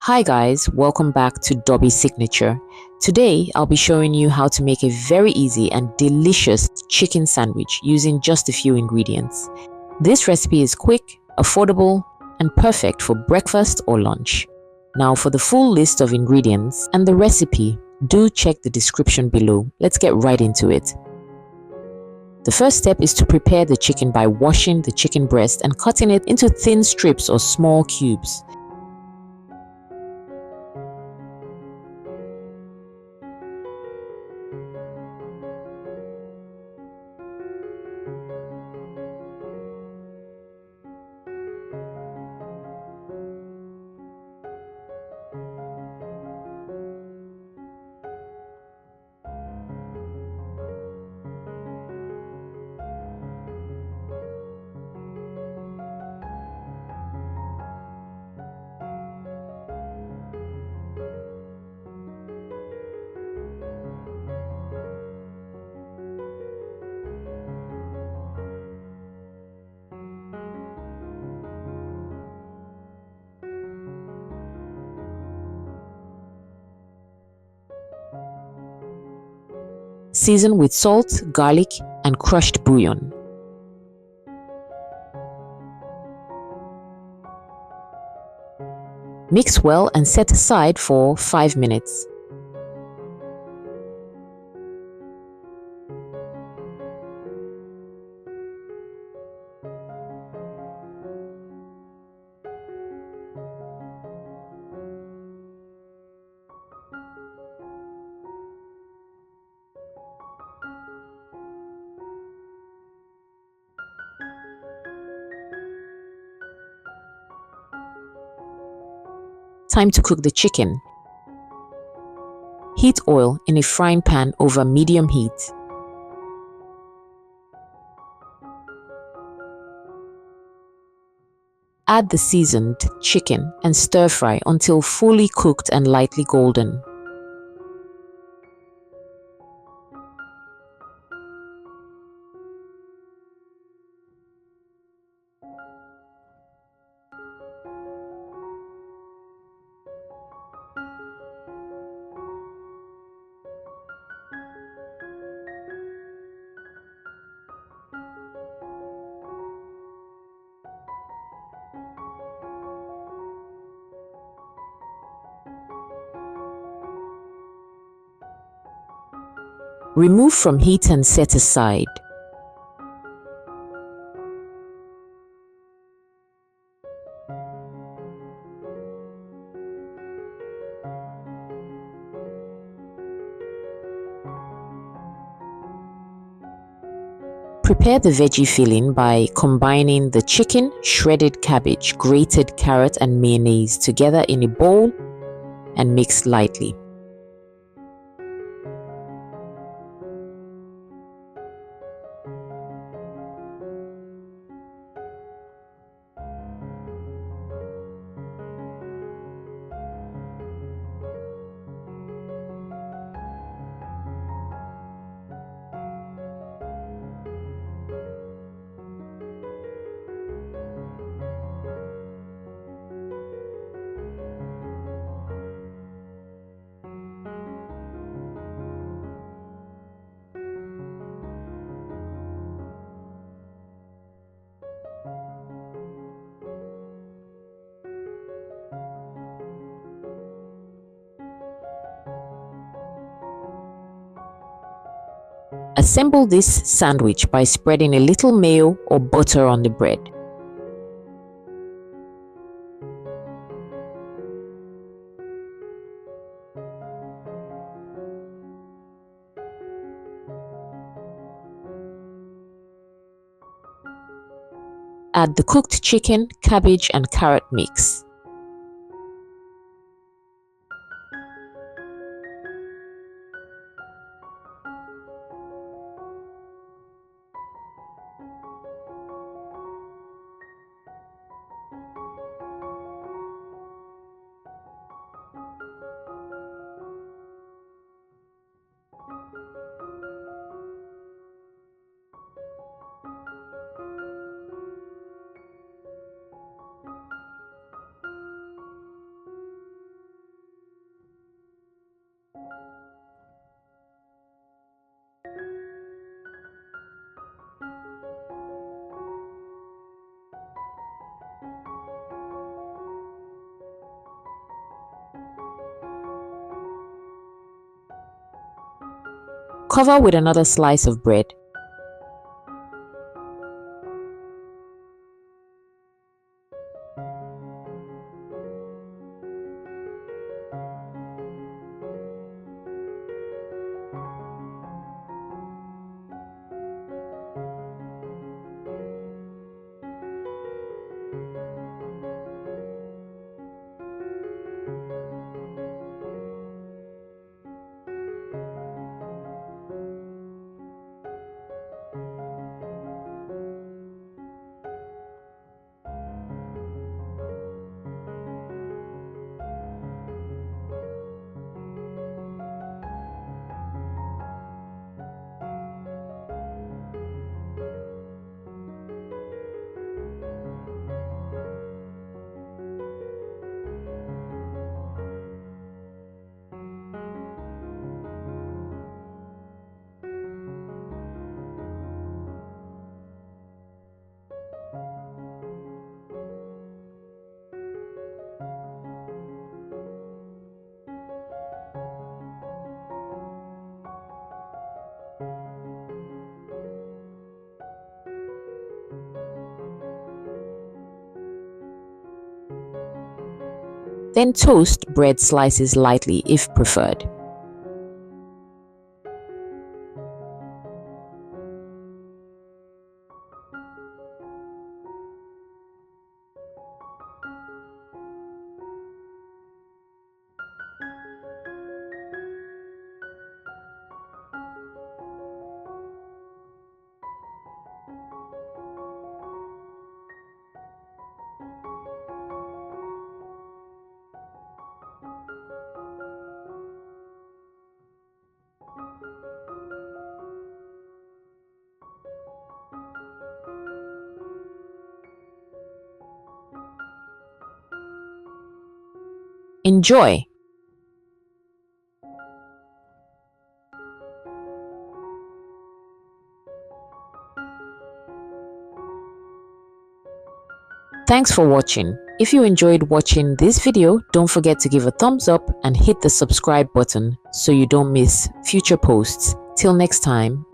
Hi guys, welcome back to Dobby Signature. Today I'll be showing you how to make a very easy and delicious chicken sandwich using just a few ingredients. This recipe is quick, affordable, and perfect for breakfast or lunch. Now for the full list of ingredients and the recipe, do check the description below. Let's get right into it. The first step is to prepare the chicken by washing the chicken breast and cutting it into thin strips or small cubes. Season with salt, garlic, and crushed bouillon. Mix well and set aside for 5 minutes. Time to cook the chicken. Heat oil in a frying pan over medium heat. Add the seasoned chicken and stir fry until fully cooked and lightly golden. Remove from heat and set aside. Prepare the veggie filling by combining the chicken, shredded cabbage, grated carrot, and mayonnaise together in a bowl and mix lightly. Assemble this sandwich by spreading a little mayo or butter on the bread. Add the cooked chicken, cabbage, and carrot mix. Cover with another slice of bread. Then toast bread slices lightly if preferred. Enjoy! Thanks for watching. If you enjoyed watching this video, don't forget to give a thumbs up and hit the subscribe button so you don't miss future posts. Till next time.